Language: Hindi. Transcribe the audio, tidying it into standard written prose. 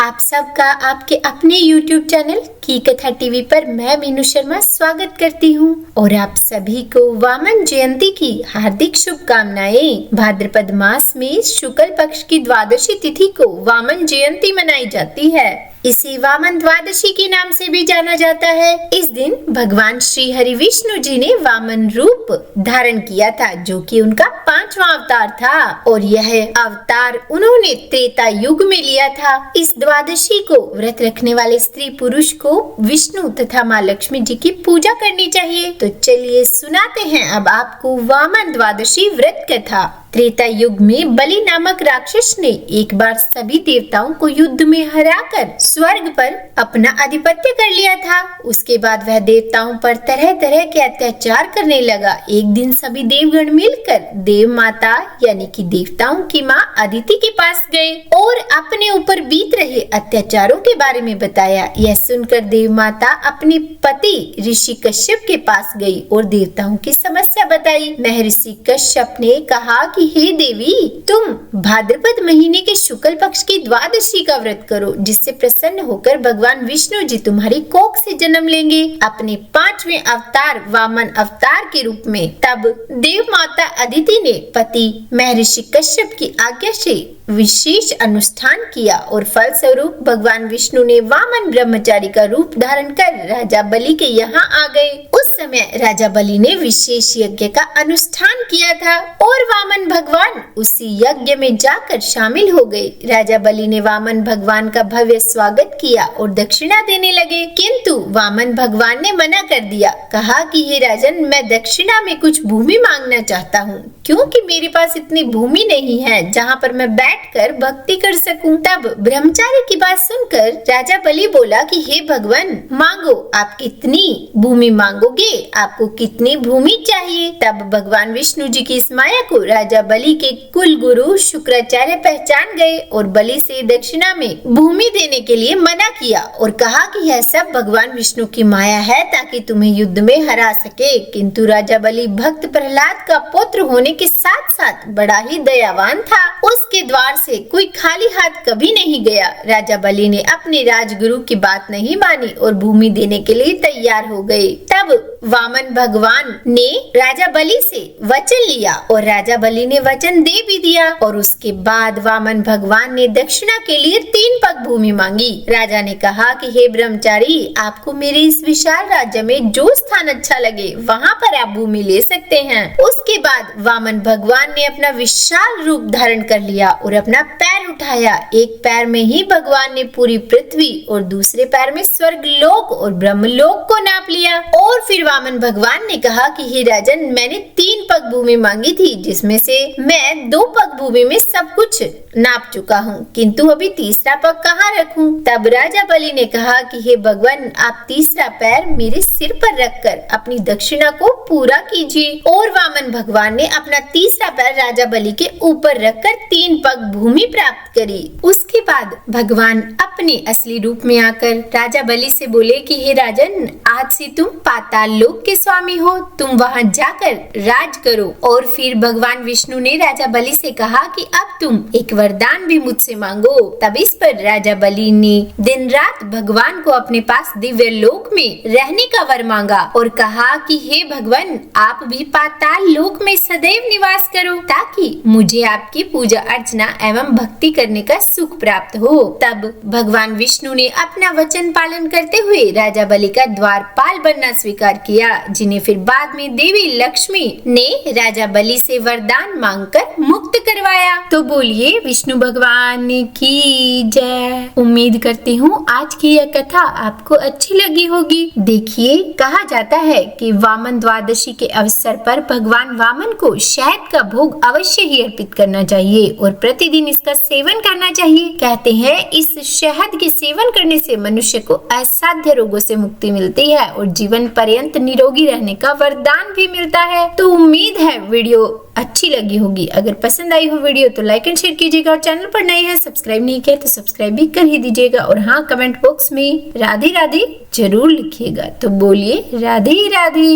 आप सबका आपके अपने YouTube चैनल की कथा टीवी पर मैं मीनू शर्मा स्वागत करती हूँ और आप सभी को वामन जयंती की हार्दिक शुभकामनाएं। भाद्रपद मास में शुक्ल पक्ष की द्वादशी तिथि को वामन जयंती मनाई जाती है। इसी वामन द्वादशी के नाम से भी जाना जाता है। इस दिन भगवान श्री हरि विष्णु जी ने वामन रूप धारण किया था, जो कि उनका 5वां अवतार था और यह अवतार उन्होंने त्रेता युग में लिया था। इस द्वादशी को व्रत रखने वाले स्त्री पुरुष को विष्णु तथा माँ लक्ष्मी जी की पूजा करनी चाहिए। तो चलिए सुनाते हैं अब आपको वामन द्वादशी व्रत कथा। त्रेता युग में बलि नामक राक्षस ने एक बार सभी देवताओं को युद्ध में हराकर स्वर्ग पर अपना आधिपत्य कर लिया था। उसके बाद वह देवताओं पर तरह तरह के अत्याचार करने लगा। एक दिन सभी देवगण मिलकर देव माता यानी कि देवताओं की माँ अदिति के पास गए और अपने ऊपर बीत रहे अत्याचारों के बारे में बताया। यह सुनकर देव माता अपने पति ऋषि कश्यप के पास गई और देवताओं की समस्या बताई। महर्षि कश्यप ने कहा कि हे देवी, तुम भाद्रपद महीने के शुक्ल पक्ष की द्वादशी का व्रत करो, जिससे प्रसन्न होकर भगवान विष्णु जी तुम्हारी कोख से जन्म लेंगे अपने 5वें अवतार वामन अवतार के रूप में। तब देव माता अदिति ने पति महर्षि कश्यप की आज्ञा से विशेष अनुष्ठान किया और फल स्वरूप भगवान विष्णु ने वामन ब्रह्मचारी का रूप धारण कर राजा बलि के यहाँ आ गए। उस समय राजा बलि ने विशेष यज्ञ का अनुष्ठान किया था और वामन भगवान उसी यज्ञ में जाकर शामिल हो गए। राजा बलि ने वामन भगवान का भव्य स्वागत किया और दक्षिणा देने लगे, किंतु वामन भगवान ने मना कर दिया। कहा कि हे राजन, मैं दक्षिणा में कुछ भूमि मांगना चाहता हूँ, क्योंकि मेरे पास इतनी भूमि नहीं है जहाँ पर मैं बैठकर भक्ति कर सकूं। तब ब्रह्मचारी की बात सुनकर राजा बलि बोला कि हे भगवान, मांगो, आप कितनी भूमि मांगोगे, आपको कितनी भूमि चाहिए। तब भगवान विष्णु जी की इस माया को राजा बलि के कुल गुरु शुक्राचार्य पहचान गए और बलि से दक्षिणा में भूमि देने के लिए मना किया और कहा कि यह सब भगवान विष्णु की माया है ताकि तुम्हें युद्ध में हरा सके। किंतु राजा बलि भक्त प्रहलाद का पुत्र होने के साथ साथ बड़ा ही दयावान था। उसके द्वार से कोई खाली हाथ कभी नहीं गया। राजा बलि ने अपने राजगुरु की बात नहीं मानी और भूमि देने के लिए तैयार हो गए। तब वामन भगवान ने राजा बलि से वचन लिया और राजा बलि ने वचन दे भी दिया और उसके बाद वामन भगवान ने दक्षिणा के लिए 3 पग भूमि मांगी। राजा ने कहा कि हे ब्रह्मचारी, आपको मेरे इस विशाल राज्य में जो स्थान अच्छा लगे वहाँ पर आप भूमि ले सकते हैं। उसके बाद वामन भगवान ने अपना विशाल रूप धारण कर लिया और अपना पैर उठाया। एक पैर में ही भगवान ने पूरी पृथ्वी और दूसरे पैर में स्वर्ग लोक और ब्रह्मलोक को नाप लिया और फिर वामन भगवान ने कहा कि हे राजन, मैंने 3 पग भूमि मांगी थी, जिसमें से मैं 2 पग भूमि में सब कुछ नाप चुका हूँ, किंतु अभी तीसरा पग कहाँ रखूं? तब राजा बलि ने कहा कि हे भगवान, आप तीसरा पैर मेरे सिर पर रखकर अपनी दक्षिणा को पूरा कीजिए। और वामन भगवान ने अपना तीसरा पैर राजा बलि के ऊपर रखकर 3 पग भूमि प्राप्त करी। उसके बाद भगवान अपने असली रूप में आकर राजा बलि से बोले कि हे राजन, आज से तुम पाताल लोक के स्वामी हो, तुम वहाँ जाकर राज करो। और फिर भगवान विष्णु ने राजा बलि से कहा कि अब तुम एक वरदान भी मुझसे मांगो। तब इस पर राजा बलि ने दिन रात भगवान को अपने पास दिव्य लोक में रहने का वर मांगा और कहा कि हे भगवान, आप भी पाताल लोक में सदैव निवास करो ताकि मुझे आपकी पूजा अर्चना एवं भक्ति करने का सुख प्राप्त हो। तब भगवान विष्णु ने अपना वचन पालन करते हुए राजा बलि का द्वारपाल बनना स्वीकार किया, जिन्हें फिर बाद में देवी लक्ष्मी ने राजा बलि से वरदान मांगकर मुक्त करवाया। तो बोलिए विष्णु भगवान की जय। उम्मीद करती हूँ आज की यह कथा आपको अच्छी लगी होगी। देखिए, कहा जाता है कि वामन द्वादशी के अवसर पर भगवान वामन को शहद का भोग अवश्य ही अर्पित करना चाहिए और प्रतिदिन इसका सेवन करना चाहिए। कहते हैं इस शहद के सेवन करने से मनुष्य को असाध्य रोगों से मुक्ति मिलती है और जीवन पर्यंत निरोगी रहने का वरदान भी मिलता है। तो उम्मीद है वीडियो अच्छी लगी होगी। अगर पसंद आई हो वीडियो तो लाइक एंड शेयर कीजिएगा और चैनल पर नए हैं सब्सक्राइब नहीं किया तो सब्सक्राइब भी कर ही दीजिएगा। और हाँ, कमेंट बॉक्स में राधे राधे जरूर लिखिएगा। तो बोलिए राधे राधे।